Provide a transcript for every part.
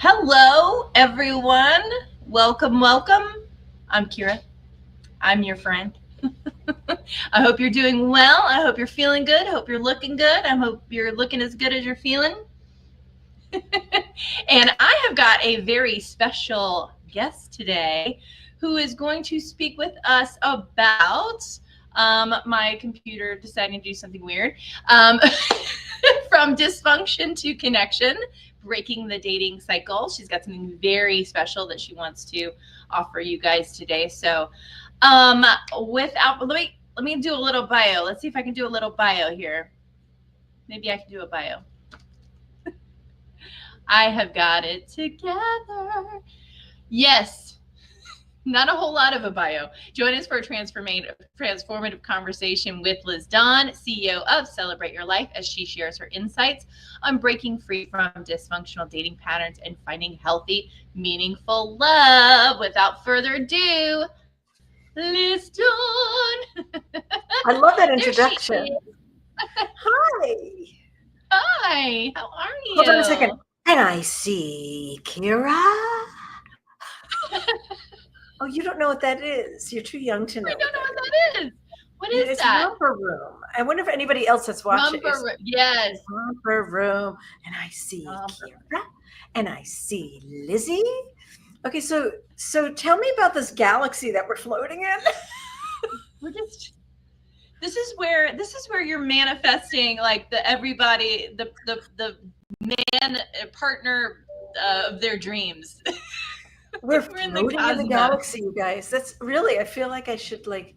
Hello, everyone. Welcome, welcome. I'm Kira. I'm your friend. I hope you're doing well. I hope you're feeling good. I hope you're looking good. I hope you're looking as good as you're feeling. And I have got a very special guest today who is going to speak with us about my computer deciding to do something weird. From dysfunction to connection, breaking the dating cycle. She's got something very special that she wants to offer you guys today. So, without let me do a little bio. Let's see if I can do a little bio here. Maybe I can do a bio. I have got it together. Yes, not a whole lot of a bio. Join us for a transformative conversation with Liz Dawn, CEO of Celebrate Your Life, as she shares her insights on breaking free from dysfunctional dating patterns and finding healthy, meaningful love. Without further ado, Liz Dawn. I love that introduction. Hi. Hi, how are you? Hold on a second. And I see Kira. Oh, you don't know what that is. You're too young to know. I don't know what that is. What is it's that? Romper Room. I wonder if anybody else that's watching. Romper Room. Yes. Romper Room. And I see Kira. And I see Lizzie. Okay, so tell me about this galaxy that we're floating in. This is where you're manifesting like the man partner of their drems. We're floating in the galaxy, you guys. That's really, I feel like I should like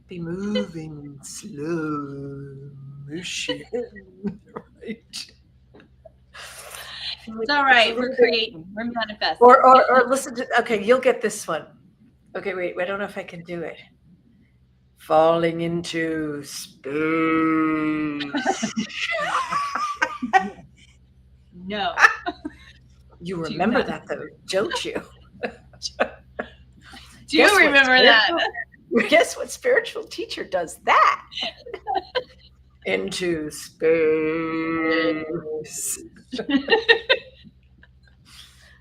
be moving slow motion. Right. It's all right. We're creating. We're manifesting. Or listen to, okay, you'll get this one. Okay, wait, I don't know if I can do it. Falling into space. No. You remember that though, don't you? Do you remember that? Guess what spiritual teacher does that? Into space.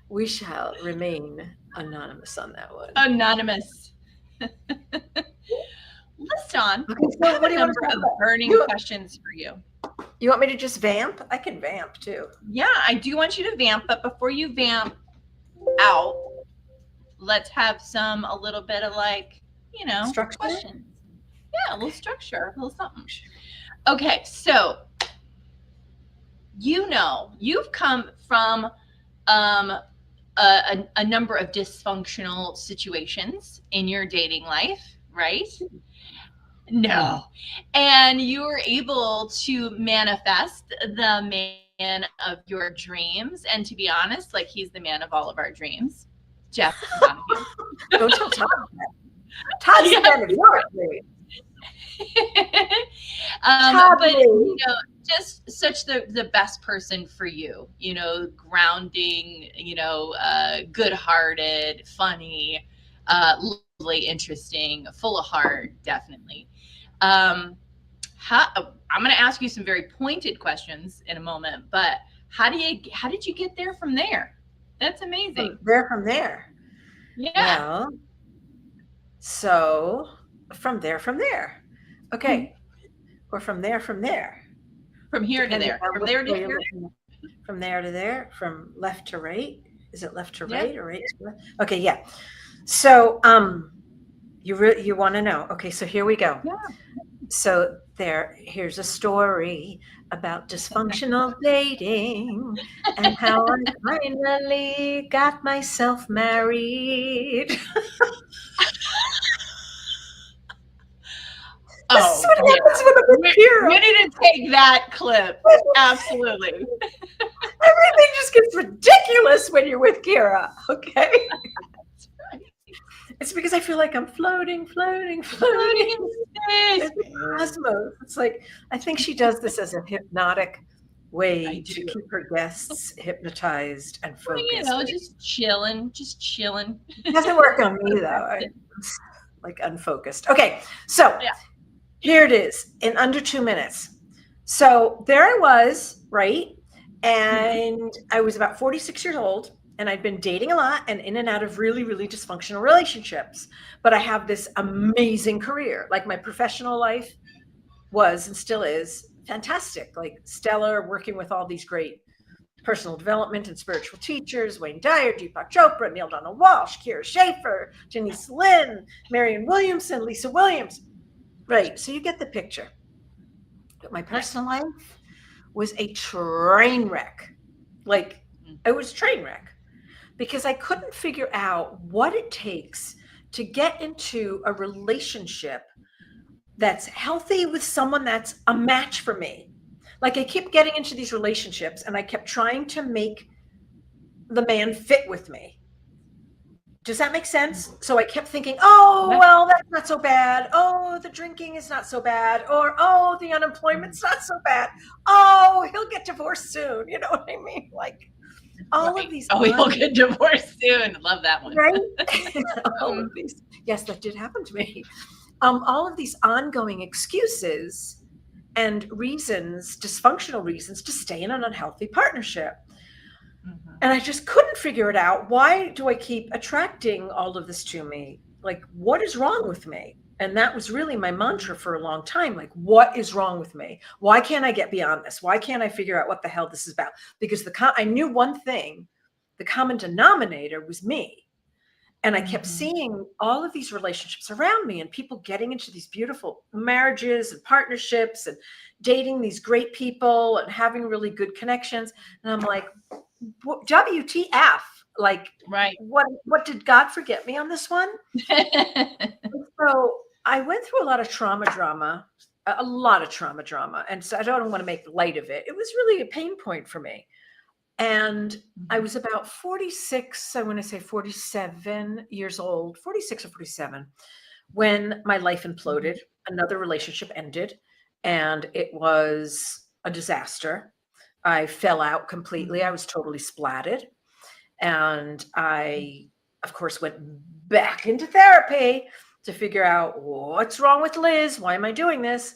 We shall remain anonymous on that one. Anonymous. List on. Okay, so what do you want to of burning questions for you? You want me to just vamp? I can vamp too. Yeah, I do want you to vamp, but before you vamp out, let's have a little bit of like, structure. Questions. Yeah, a little structure, a little something. Okay, so you've come from a number of dysfunctional situations in your dating life, right? No. And you were able to manifest the man of your dreams. And to be honest, like he's the man of all of our dreams. Jeff. Don't tell Todd that. Todd's the man of your dreams. But just such the best person for you, grounding, good-hearted, funny, lovely, interesting, full of heart, definitely. I'm going to ask you some very pointed questions in a moment, but how did you get there from there? That's amazing. From there. Yeah. Well, so from there. Okay. Or from there. From here to there. From there to here. From there to there. From left to right. Is it left to right or right to left? Okay, yeah. So you want to know. Okay, so here we go. Yeah. So here's a story about dysfunctional dating and how I finally got myself married. This is what happens with a good hero. We need to take that clip. Absolutely. Everything just gets ridiculous when you're with Kira, okay? That's right. It's because I feel like I'm floating in space. Cosmos. It's like, I think she does this as a hypnotic way to keep her guests hypnotized and focused. Well, just chilling. It doesn't work on me though. I'm like unfocused. Okay, so here it is in under 2 minutes. So there I was, right? And I was about 46 years old. And I'd been dating a lot and in and out of really, really dysfunctional relationships. But I have this amazing career. Like my professional life was and still is fantastic, like stellar, working with all these great personal development and spiritual teachers, Wayne Dyer, Deepak Chopra, Neil Donald Walsh, Kira Schaefer, Janice Lynn, Marianne Williamson, Lisa Williams. Right. So you get the picture. But my personal life was a train wreck. Like it was a train wreck because I couldn't figure out what it takes to get into a relationship that's healthy with someone that's a match for me. Like I keep getting into these relationships and I kept trying to make the man fit with me. Does that make sense? So I kept thinking, oh, well, that's not so bad. Oh, the drinking is not so bad. Or, oh, the unemployment's not so bad. Oh, he'll get divorced soon. You know what I mean? Like all of these. Oh, he'll get divorced soon. Love that one. Right? All of these. Yes, that did happen to me. All of these ongoing excuses and reasons, dysfunctional reasons to stay in an unhealthy partnership. And I just couldn't figure it out. Why do I keep attracting all of this to me? Like, what is wrong with me? And that was really my mantra for a long time. Like, what is wrong with me? Why can't I get beyond this? Why can't I figure out what the hell this is about? Because I knew one thing, the common denominator was me. And I kept seeing all of these relationships around me and people getting into these beautiful marriages and partnerships and dating these great people and having really good connections. And I'm like, WTF? Like, right. What did God forget me on this one? So I went through a lot of trauma drama. And so I don't want to make light of it. It was really a pain point for me. And I was about 46, I want to say 47 years old, 46 or 47, when my life imploded. Another relationship ended, and it was a disaster. I fell out completely. I was totally splatted. And I, of course, went back into therapy to figure out what's wrong with Liz? Why am I doing this?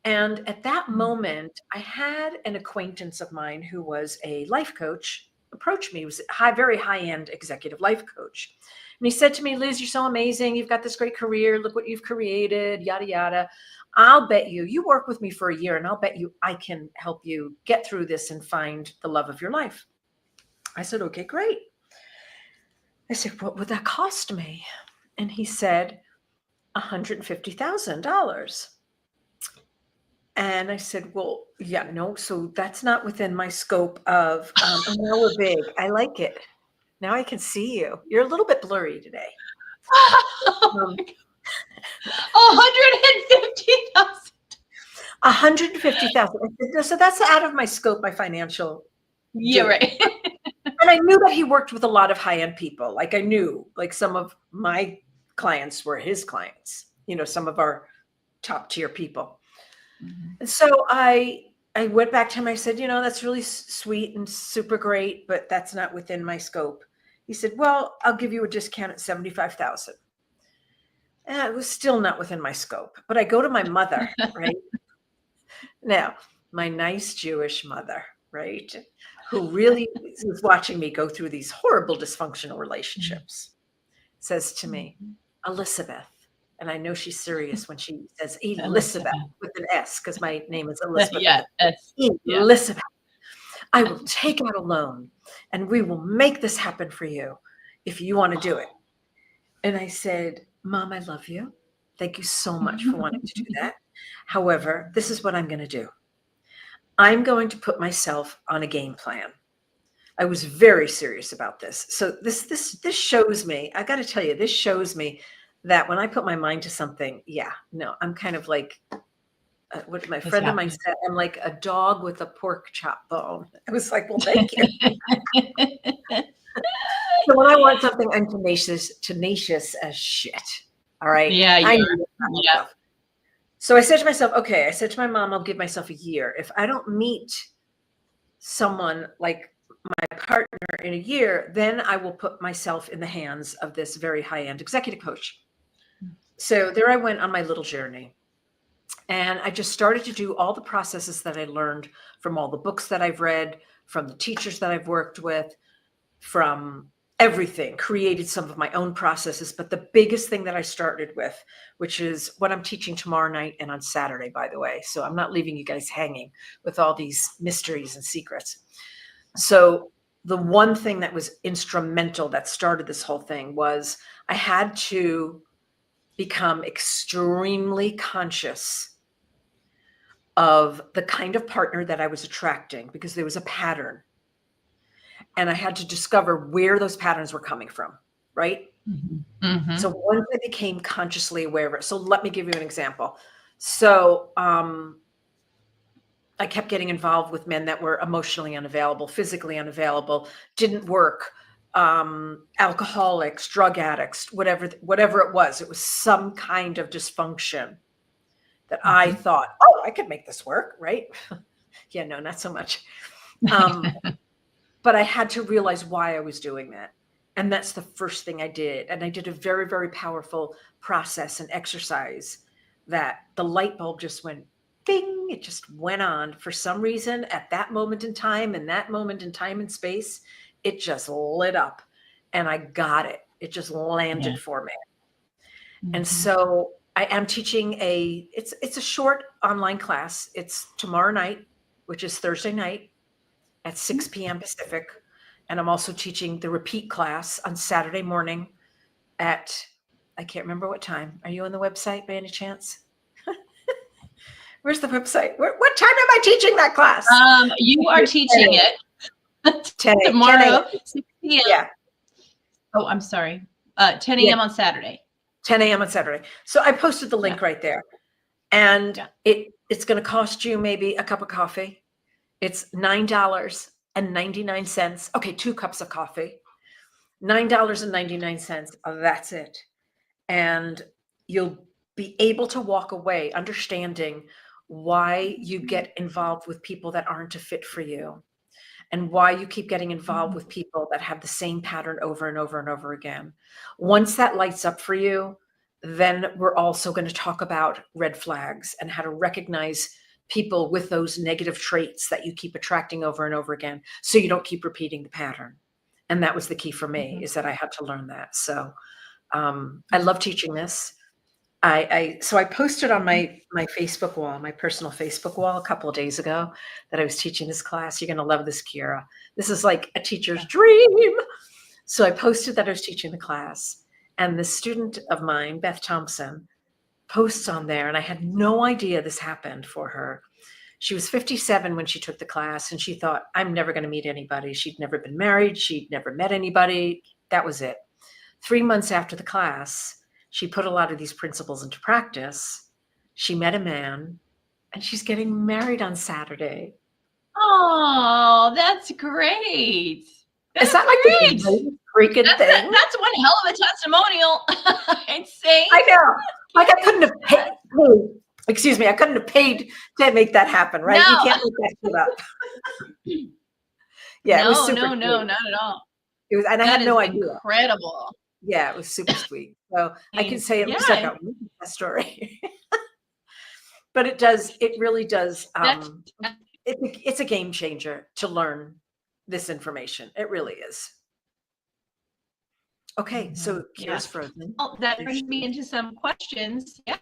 And at that moment, I had an acquaintance of mine who was a life coach approach me. He was a very high-end executive life coach. And he said to me, Liz, you're so amazing. You've got this great career. Look what you've created, yada, yada. I'll bet you work with me for a year and I'll bet you I can help you get through this and find the love of your life. I said, okay, great. I said, what would that cost me? And he said, $150,000. And I said, well, yeah, no, so that's not within my scope of, and now we're big. I like it. Now I can see you. You're a little bit blurry today. 150,000. 150,000. So that's out of my scope, my financial. Yeah, right. And I knew that he worked with a lot of high-end people. Like I knew, like some of my clients were his clients, some of our top tier people. And so I went back to him. I said, that's really sweet and super great, but that's not within my scope. He said, well, I'll give you a discount at 75,000. And it was still not within my scope. But I go to my mother, right? Now, my nice Jewish mother, right? Who really was watching me go through these horrible dysfunctional relationships, says to me, Elizabeth, and I know she's serious when she says Elizabeth with an S, because my name is Elizabeth. Yeah, Elizabeth, I will take out a loan and we will make this happen for you if you want to do it. And I said, Mom, I love you. Thank you so much for wanting to do that. However, this is what I'm going to do. I'm going to put myself on a game plan. I was very serious about this. So this shows me, I got to tell you, this shows me that when I put my mind to something, I'm kind of like what my friend of mine said, I'm like a dog with a pork chop bone. I was like, well, thank you. So when I want something, I'm tenacious as shit. All right. Yeah. So I said to myself, okay, I said to my mom, I'll give myself a year. If I don't meet someone like my partner in a year, then I will put myself in the hands of this very high-end executive coach. So there I went on my little journey. And I just started to do all the processes that I learned from all the books that I've read, from the teachers that I've worked with. from everything, created some of my own processes. But the biggest thing that I started with, which is what I'm teaching tomorrow night and on Saturday, by the way. So I'm not leaving you guys hanging with all these mysteries and secrets. So the one thing that was instrumental that started this whole thing was I had to become extremely conscious of the kind of partner that I was attracting, because there was a pattern. And I had to discover where those patterns were coming from, right? Mm-hmm. So once I became consciously aware of it, so let me give you an example. So I kept getting involved with men that were emotionally unavailable, physically unavailable, didn't work, alcoholics, drug addicts, whatever it was some kind of dysfunction that I thought, oh, I could make this work, right? Yeah, no, not so much. But I had to realize why I was doing that. And that's the first thing I did. And I did a very, very powerful process and exercise that the light bulb just went bing. It just went on for some reason at that moment in time, and that moment in time and space, it just lit up and I got it. It just landed for me. And so I am teaching it's a short online class. It's tomorrow night, which is Thursday night at 6 p.m. Pacific. And I'm also teaching the repeat class on Saturday morning at, I can't remember what time. Are you on the website by any chance? Where's the website? What time am I teaching that class? You are teaching it 10 tomorrow, 6 p.m. Yeah. Oh, I'm sorry. 10 a.m. on Saturday. 10 a.m. on Saturday. So I posted the link right there. And it's going to cost you maybe a cup of coffee. It's $9.99. Okay, 2 cups of coffee. $9.99. That's it. And you'll be able to walk away understanding why you get involved with people that aren't a fit for you, and why you keep getting involved with people that have the same pattern over and over and over again. Once that lights up for you, then we're also going to talk about red flags and how to recognize people with those negative traits that you keep attracting over and over again, so you don't keep repeating the pattern. And that was the key for me, is that I had to learn that. So I love teaching this. So I posted on my Facebook wall, my personal Facebook wall, a couple of days ago that I was teaching this class. You're going to love this, Kira. This is like a teacher's dream. So I posted that I was teaching the class, and the student of mine, Beth Thompson, posts on there, and I had no idea this happened for her. She was 57 when she took the class, and she thought, I'm never going to meet anybody. She'd never been married. She'd never met anybody. That was it. 3 months after the class, she put a lot of these principles into practice. She met a man, and she's getting married on Saturday. Oh, that's great. Is that like the freaking thing? That's one hell of a testimonial. I'd say. I know. Like I couldn't have paid. Excuse me. I couldn't have paid to make that happen, right? No. You can't make that shit up. Yeah, it was super sweet. No, not at all. It was, and I had no idea. Incredible. Yeah, it was super sweet. So I can say it looks like a story. But it really does. It's a game changer to learn this information. It really is. Okay, so Kira's frozen. Well, that brings me into some questions. Yeah.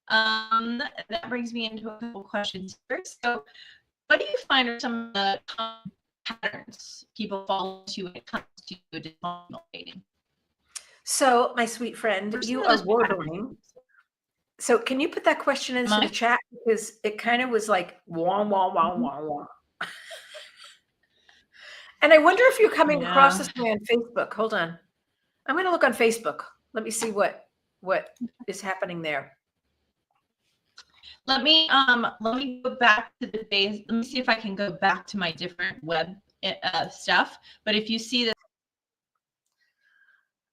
That brings me into a couple questions here. So what do you find are some of the common patterns people fall into when it comes to dysfunctional dating? So, my sweet friend, you are warbling. So, can you put that question into the chat? Because it kind of was like, wah, wah, wah, wah, wah. And I wonder if you're coming across this way on Facebook. Hold on. I'm going to look on Facebook. Let me see what is happening there. Let me go back to the base. Let me see if I can go back to my different web stuff. But if you see this.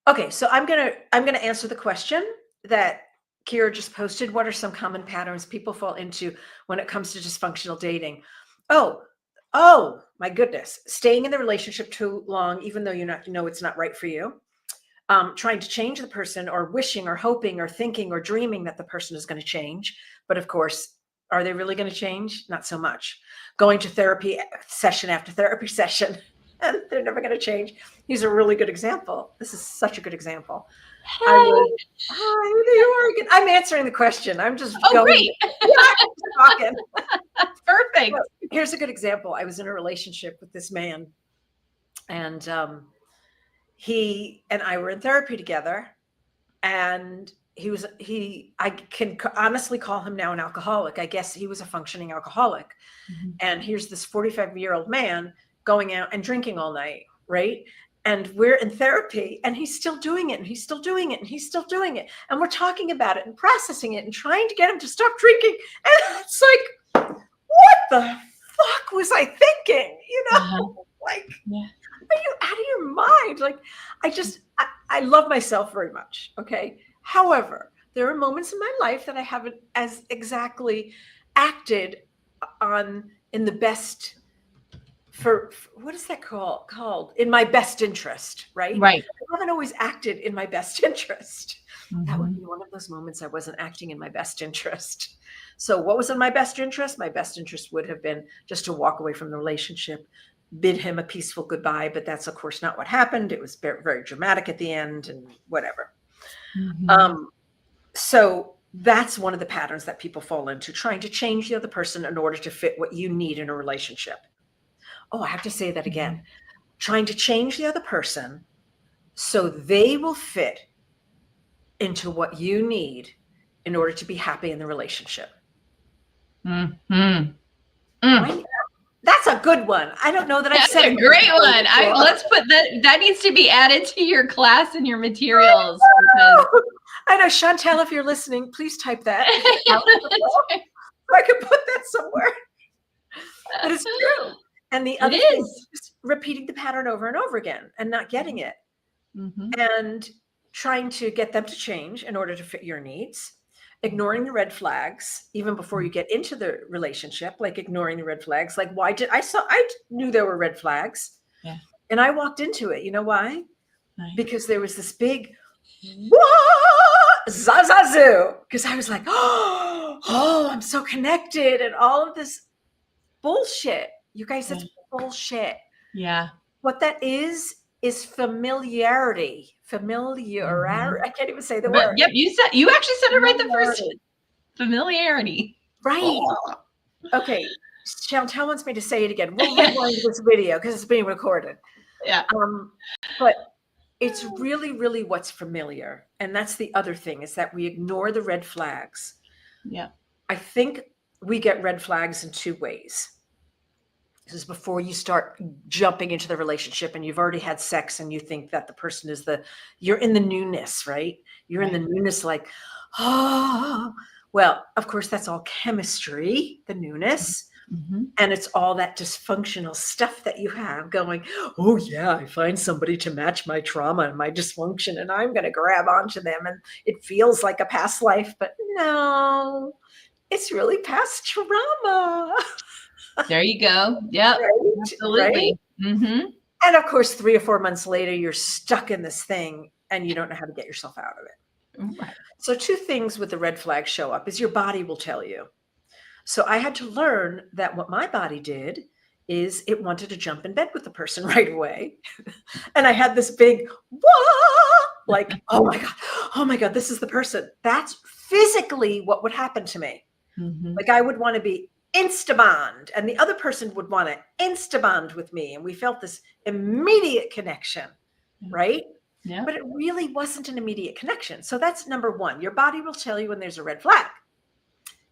Okay, so I'm gonna answer the question that Kira just posted. What are some common patterns people fall into when it comes to dysfunctional dating? Oh my goodness. Staying in the relationship too long, even though you know it's not right for you. Trying to change the person, or wishing or hoping or thinking or dreaming that the person is going to change. But of course, are they really going to change? Not so much. Going to therapy session after therapy session. and they're never going to change. He's a really good example. This is such a good example. Hey. I was, hi, there you are again. I'm answering the question. I'm just going. Great. Yeah, I'm just talking. Perfect. Well, here's a good example. I was in a relationship with this man, and he and I were in therapy together, and I can honestly call him now an alcoholic. I guess he was a functioning alcoholic. Mm-hmm. And here's this 45-year-old man going out and drinking all night, right? And we're in therapy, and he's still doing it, and he's still doing it, and he's still doing it. And we're talking about it and processing it and trying to get him to stop drinking. And it's like, what the fuck was I thinking? You know, like, are you out of your mind? Like, I love myself very much. Okay. However, there are moments in my life that I haven't as exactly acted on in the best for what is that called? In my best interest, right? Right. I haven't always acted in my best interest. Mm-hmm. That would be one of those moments I wasn't acting in my best interest. So what was in my best interest? My best interest would have been just to walk away from the relationship, bid him a peaceful goodbye, but that's of course not what happened. It was very, very dramatic at the end and whatever. Mm-hmm. So that's one of the patterns that people fall into, trying to change the other person in order to fit what you need in a relationship. Oh, I have to say that again. Trying to change the other person so they will fit into what you need in order to be happy in the relationship. Mm-hmm. That's a good one. I don't know that I've said a great one. Let's put that needs to be added to your class and your materials. I know, Chantel, if you're listening, please type that out so I can put that somewhere. But it's true. And the other thing is just repeating the pattern over and over again and not getting it. Mm-hmm. And trying to get them to change in order to fit your needs. Ignoring the red flags, even before you get into the relationship, like ignoring the red flags. Like, I knew there were red flags. Yeah. And I walked into it. You know why? Right. Because there was this big zazazoo. Because I was like, oh, I'm so connected. And all of this bullshit. You guys, that's bullshit. Yeah. What that is familiarity. Familiarity. I can't even say the word. Yep, you actually said it right the first time. Familiarity. Right. Oh. Okay. Chantel wants me to say it again. We'll rewind this video because it's being recorded. Yeah. But it's really, really what's familiar. And that's the other thing, is that we ignore the red flags. Yeah. I think we get red flags in two ways. This is before you start jumping into the relationship and you've already had sex and you think that the person is you're in the newness, right? You're in the newness, like, oh, well, of course, that's all chemistry, the newness. Mm-hmm. And it's all that dysfunctional stuff that you have going, oh yeah, I find somebody to match my trauma and my dysfunction and I'm going to grab onto them. And it feels like a past life, but no, it's really past trauma. There you go. Yep. Right? Absolutely. Right? Mm-hmm. And of course, 3 or 4 months later, you're stuck in this thing and you don't know how to get yourself out of it. Right. So 2 things with the red flags show up is your body will tell you. So I had to learn that what my body did is it wanted to jump in bed with the person right away. And I had this big, whoa, like, oh my God, this is the person. That's physically what would happen to me. Mm-hmm. Like I would want to be instabond and the other person would want to instabond with me. And we felt this immediate connection, right? Yeah. But it really wasn't an immediate connection. So that's number 1. Your body will tell you when there's a red flag.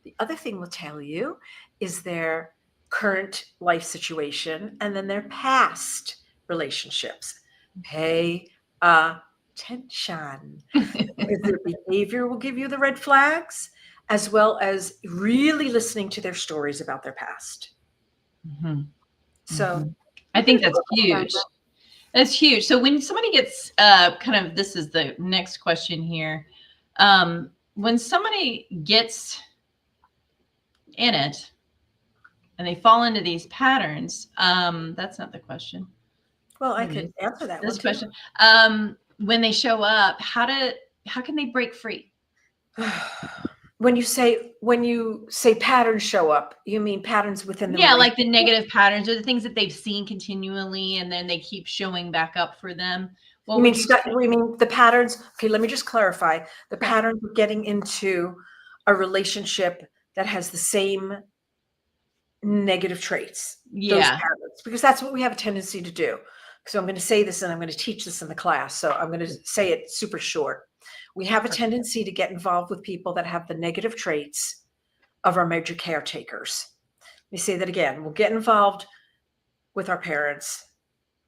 The other thing will tell you is their current life situation and then their past relationships. Pay attention. Their behavior will give you the red flags, as well as really listening to their stories about their past. Mm-hmm. So I think that's huge. That's huge. So when somebody gets this is the next question here. When somebody gets in it and they fall into these patterns, that's not the question. Well, I could answer that this question. When they show up, how can they break free? when you say patterns show up, you mean patterns within the Yeah, like relationship? the negative patterns or the things that they've seen continually and then they keep showing back up for them. What You would mean you say? we mean the patterns? Okay, let me just clarify. The Okay. patterns of getting into a relationship that has the same negative traits, those Yeah. patterns, because that's what we have a tendency to do. So I'm going to say this and I'm going to teach this in the class. So I'm going to say it super short. We have a tendency to get involved with people that have the negative traits of our major caretakers. Let me say that again. We'll get involved with our parents.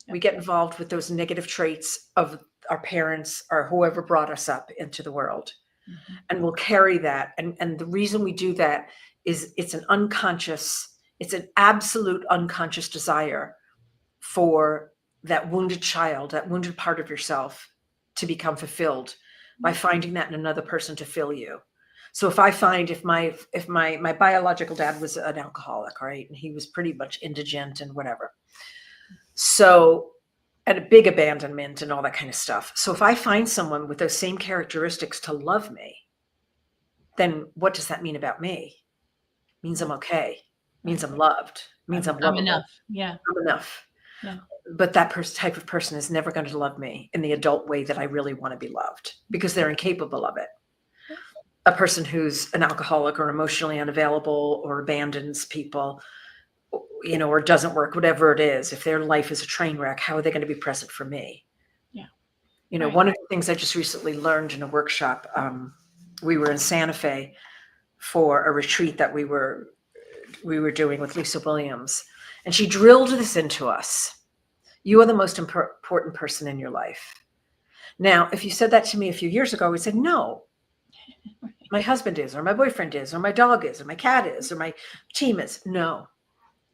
We get involved with those negative traits of our parents or whoever brought us up into the world. Mhm. And we'll carry that. And the reason we do that is it's an absolute unconscious desire for that wounded child, that wounded part of yourself to become fulfilled by finding that in another person to fill you. So if my biological dad was an alcoholic, right, and he was pretty much indigent and whatever, so and a big abandonment and all that kind of stuff. So if I find someone with those same characteristics to love me, then what does that mean about me? It means I'm okay. It means I'm loved. It means I'm I'm lovable. enough. Yeah. I'm enough. Yeah. But that type of person is never going to love me in the adult way that I really want to be loved because they're incapable of it. A person who's an alcoholic or emotionally unavailable or abandons people, or doesn't work, whatever it is, if their life is a train wreck, how are they going to be present for me? Yeah. Right. One of the things I just recently learned in a workshop, we were in Santa Fe for a retreat that we were doing with Lisa Williams, and she drilled this into us. You are the most important person in your life. Now, if you said that to me a few years ago, I would say, no, my husband is, or my boyfriend is, or my dog is, or my cat is, or my team is. No,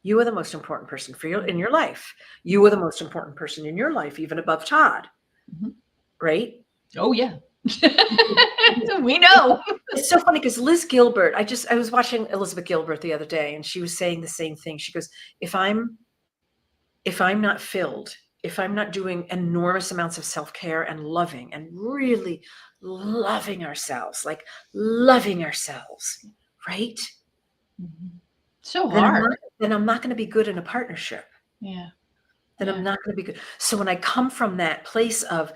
you are the most important person in your life. You are the most important person in your life, even above Todd. Mhm. Right? Oh, yeah. We know. It's so funny because Liz Gilbert, I was watching Elizabeth Gilbert the other day, and she was saying the same thing. She goes, if I'm not filled, if I'm not doing enormous amounts of self-care and loving and really loving ourselves, right? So hard. Then I'm not going to be good in a partnership. Yeah. Then I'm not going to be good. So when I come from that place of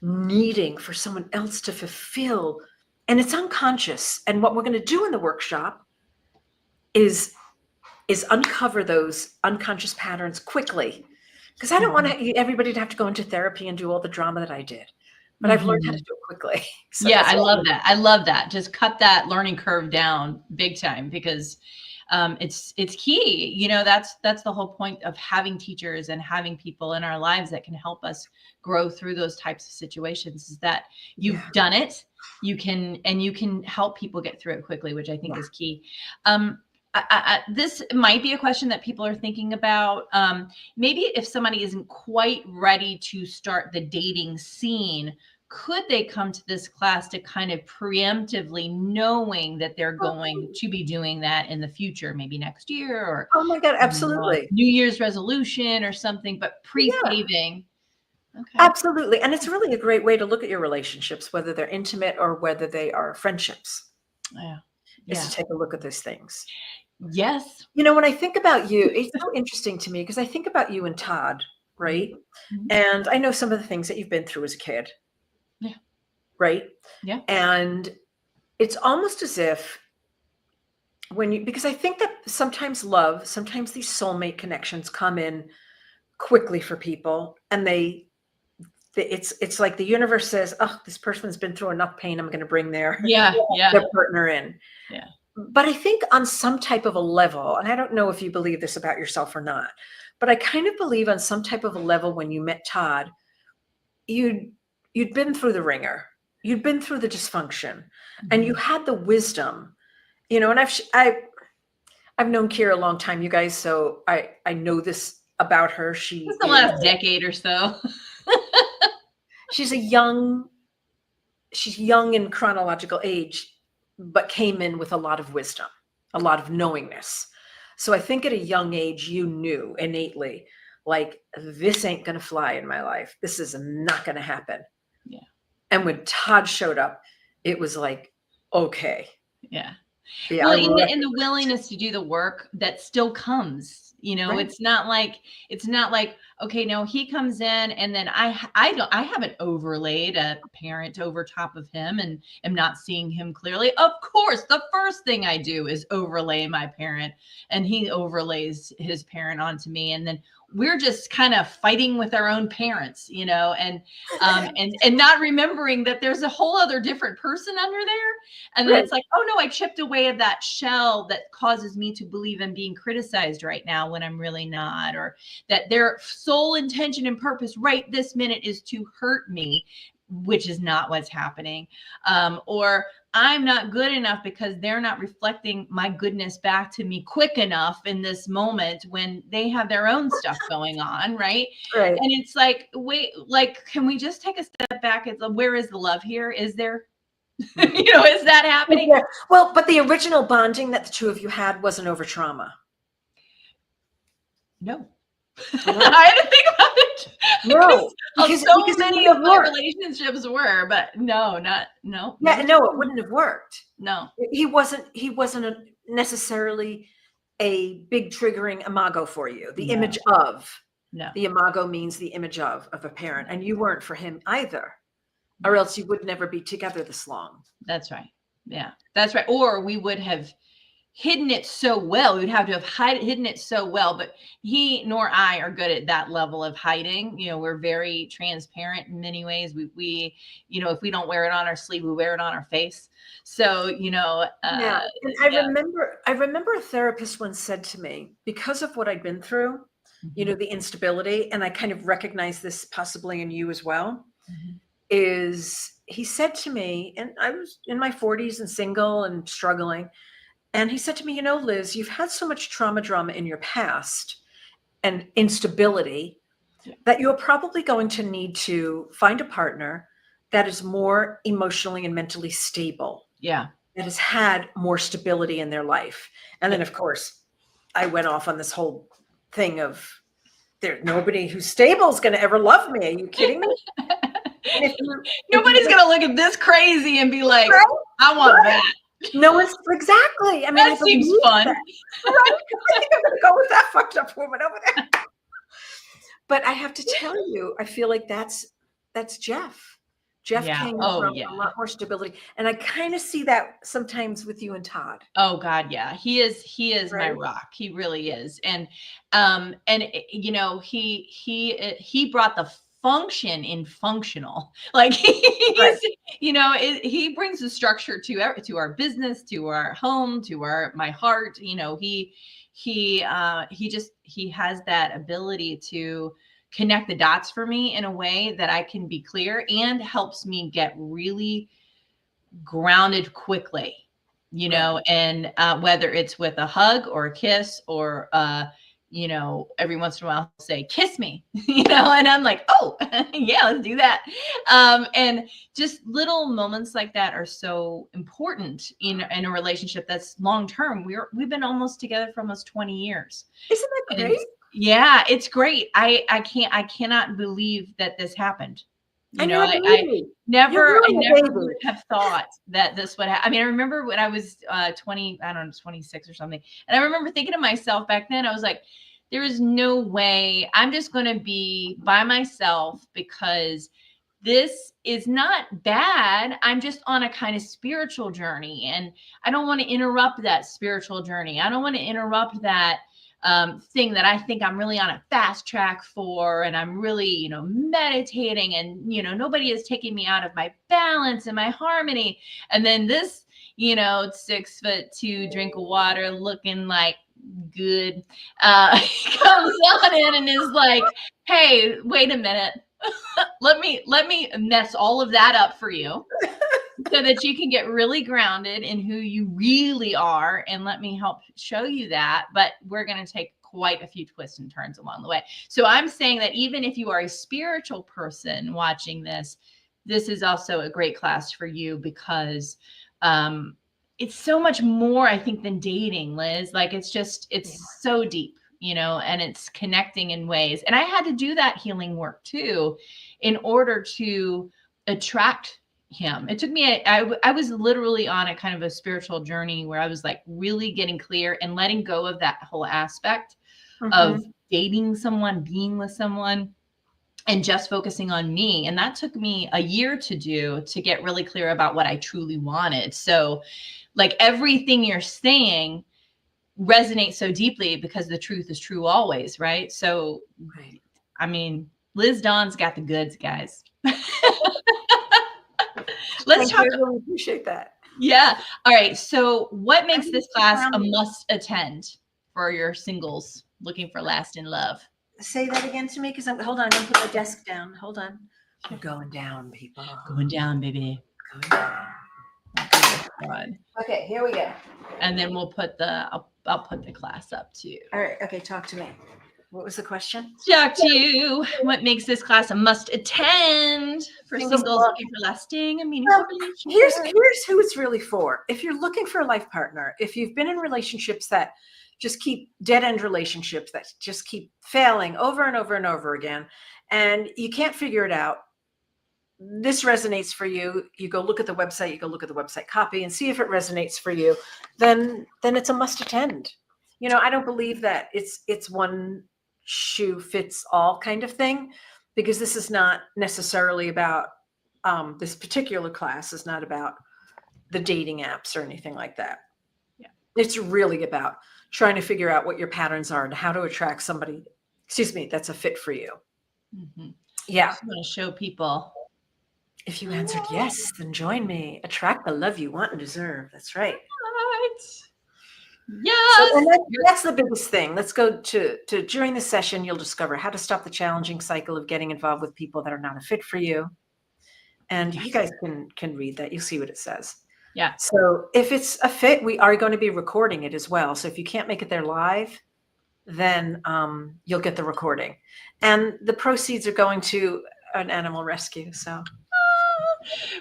needing for someone else to fulfill, and it's unconscious, and what we're going to do in the workshop is uncover those unconscious patterns quickly, because I don't want everybody to have to go into therapy and do all the drama that I did, but I've learned how to do it quickly. So yeah, I love that. I love that. Just cut that learning curve down big time because it's key. That's the whole point of having teachers and having people in our lives that can help us grow through those types of situations. Is that you've done it, you can help people get through it quickly, which I think is key. This might be a question that people are thinking about. Maybe if somebody isn't quite ready to start the dating scene, could they come to this class to kind of preemptively knowing that they're going to be doing that in the future, maybe next year or oh my God, absolutely. New Year's resolution or something, but pre-paving. Okay. Absolutely. And it's really a great way to look at your relationships, whether they're intimate or whether they are friendships. Yeah. Is to take a look at those things. Yes. When I think about you, it's so interesting to me because I think about you and Todd, right? Mm-hmm. And I know some of the things that you've been through as a kid. Yeah. Right? Yeah. And it's almost as if because I think that sometimes these soulmate connections come in quickly for people, and it's like the universe says, oh, this person's been through enough pain, I'm going to bring their partner in. Yeah. But I think on some type of a level, and I don't know if you believe this about yourself or not, but I kind of believe on some type of a level when you met Todd, you'd been through the ringer, you'd been through the dysfunction, and you had the wisdom, and I've known Kira a long time, you guys, so I know this about her. It's the last decade or so. She's young in chronological age, but came in with a lot of wisdom, a lot of knowingness. So I think at a young age, you knew innately, like, this ain't going to fly in my life. This is not going to happen. Yeah. And when Todd showed up, it was like, okay. Yeah. Yeah, Well, I in the recognize. willingness to do the work that still comes, Right. it's not like, okay, no, he comes in and then I haven't overlaid a parent over top of him and am not seeing him clearly. Of course, the first thing I do is overlay my parent and he overlays his parent onto me. And then we're just kind of fighting with our own parents, and not remembering that there's a whole other different person under there. And then Right. it's like, oh no, I chipped away at that shell that causes me to believe I'm being criticized right now when I'm really not, or that their sole intention and purpose right this minute is to hurt me, which is not what's happening. Or I'm not good enough because they're not reflecting my goodness back to me quick enough in this moment when they have their own stuff going on, right? Right. And it's like, wait, like, can we just take a step back? It's like, where is the love here? Is there? Is that happening? Yeah. Well, but the original bonding that the two of you had wasn't over trauma. No. You know? I had to think about it No, because because so it many wouldn't of have my worked. relationships were, but no, Yeah, no no, it trauma. wouldn't have worked. No, He wasn't necessarily a big triggering imago for you. The no, image of no. the imago means the image of a parent, and you weren't for him either, or else you would never be together this long. That's right. Yeah, that's right. Or we would have hidden it so well. We'd have to have hidden it so well, but he nor I are good at that level of hiding. We're very transparent in many ways. If we don't wear it on our sleeve, we wear it on our face. So, Yeah, and yeah. I remember a therapist once said to me, because of what I'd been through, Mhm, the instability, and I kind of recognize this possibly in you as well, mhm. is he said to me, and I was in my 40s and single and struggling, and he said to me, Liz, you've had so much trauma drama in your past and instability Yeah. that you're probably going to need to find a partner that is more emotionally and mentally stable, Yeah. that has had more stability in their life. And Yeah. then, of course, I went off on this whole thing of there's nobody who's stable is going to ever love me. Are you kidding me? And if you Nobody's gonna look at this crazy and be like, right, I want right. that. No one's exactly. I mean, I That seems believe fun. that. Right? I think I'm going to go with that fucked up woman over there. But I have to tell you, I feel like that's Jeff. Jeff Yeah. came Oh from yeah. a lot more stability, and I kind of see that sometimes with you and Todd. Oh God, yeah. He is my Right? rock. He really is. He brought the function in functional. Like Right. he brings the structure to our business, to our home, to my heart. He has that ability to connect the dots for me in a way that I can be clear and helps me get really grounded quickly, Right. and whether it's with a hug or a kiss or, every once in a while say, kiss me, and I'm like, oh, yeah, let's do that. And just little moments like that are so important in a relationship that's long term. We've been almost together for almost 20 years. Isn't that And great? yeah, it's great. I cannot believe that this happened. And you're a I baby. You're I really a never baby. would have thought that this would happen. I mean, I remember when I was 20, I don't know, 26 or something. And I remember thinking to myself back then, I was like, there is no way I'm just going to be by myself because this is not bad. I'm just on a kind of spiritual journey and I don't want to interrupt that spiritual journey. I don't want to interrupt that thing that I think I'm really on a fast track for. And I'm really, meditating and, nobody is taking me out of my balance and my harmony. And then this, 6'2" drink of water looking like good, comes on in and is like, hey, wait a minute. let me mess all of that up for you so that you can get really grounded in who you really are and let me help show you that. But we're going to take quite a few twists and turns along the way. So I'm saying that even if you are a spiritual person watching this is also a great class for you because it's so much more, I think, than dating, Liz. Like it's so deep, and it's connecting in ways. And I had to do that healing work too in order to attract him. It took me, I was literally on a kind of a spiritual journey where I was like really getting clear and letting go of that whole aspect of dating someone, being with someone, and just focusing on me. And that took me a year to do, to get really clear about what I truly wanted. So like everything you're saying resonates so deeply because the truth is true always, right? So, Right. I mean, Liz Dawn's got the goods, guys. Let's talk. I really appreciate that. Yeah. All right. So what makes this class a must attend for your singles looking for lasting love? Say that again to me, because hold on, I'm gonna put my desk down. Hold on. I'm going down, people. Going down, baby. Going down. God. Okay, here we go. And then we'll put the, I'll put the class up too. All right. Okay, talk to me. What was the question? Talk to you. What makes this class a must attend for singles looking for lasting and meaningful relationships? Here's who it's really for. If you're looking for a life partner, if you've been in relationships that just keep dead end relationships that just keep failing over and over and over again, and you can't figure it out, this resonates for you. You go look at the website, you go look at the website copy and see if it resonates for you. Then it's a must attend. You know, I don't believe that it's one shoe fits all kind of thing, because this is not necessarily about this particular class is not about the dating apps or anything like that. Yeah. It's really about trying to figure out what your patterns are and how to attract somebody, that's a fit for you. Mm-hmm. Yeah. I just want to show people. If you answered yes, then join me. Attract the love you want and deserve. That's right. Right. Yes. So, and that's the biggest thing. Let's go to during the session, you'll discover how to stop the challenging cycle of getting involved with people that are not a fit for you. And you guys can read that. You'll see what it says. Yeah. So if it's a fit, we are going to be recording it as well. So if you can't make it there live, then you'll get the recording. And the proceeds are going to an animal rescue. So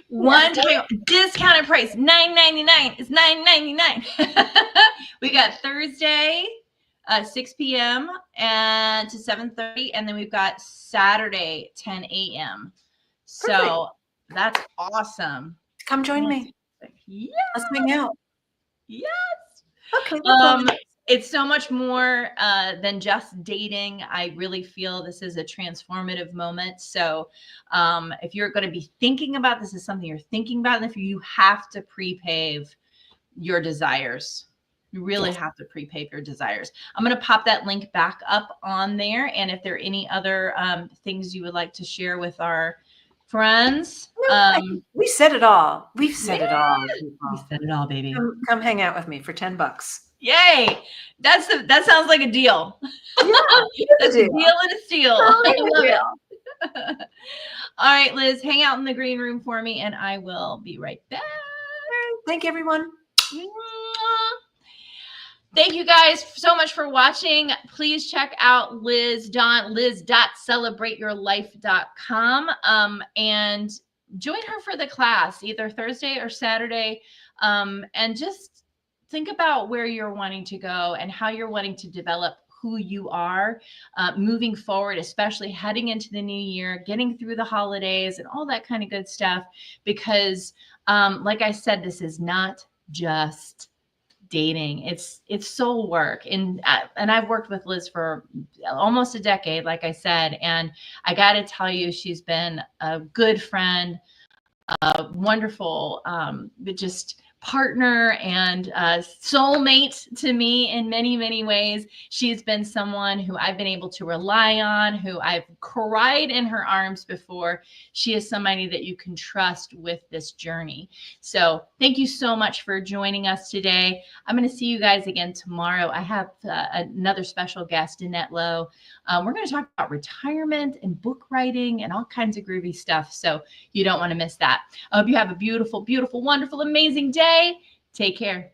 one time discounted price, $9.99. It's $9.99. We got Thursday, 6 p.m. and to 7:30, and then we've got Saturday, 10 a.m. So that's awesome. Come join me. Yes. Let's hang out. Yes. Okay. It's so much more than just dating. I really feel this is a transformative moment. So if you're going to be thinking about this, is something you're thinking about, and if you have to pre-pave your desires, you really have to pre-pave your desires. I'm going to pop that link back up on there. And if there are any other things you would like to share with our friends. We said it all. We've said it all. We said it all, baby. Come hang out with me for $10. Yay! That sounds like a deal. Yeah, that's a deal and a steal. I love it. All right, Liz, hang out in the green room for me, and I will be right back. Thank you, everyone. Thank you guys so much for watching. Please check out Liz Dawn, liz.celebrateyourlife.com, and join her for the class either Thursday or Saturday, and just think about where you're wanting to go and how you're wanting to develop who you are moving forward, especially heading into the new year, getting through the holidays and all that kind of good stuff. Because like I said, this is not just dating. It's soul work. And I've worked with Liz for almost a decade, like I said, and I got to tell you, she's been a good friend, a wonderful, just partner and soulmate to me in many, many ways. She's been someone who I've been able to rely on, who I've cried in her arms before. She is somebody that you can trust with this journey. So thank you so much for joining us today. I'm going to see you guys again tomorrow. I have another special guest, Annette Lowe. We're going to talk about retirement and book writing and all kinds of groovy stuff. So you don't want to miss that. I hope you have a beautiful, beautiful, wonderful, amazing day. Take care.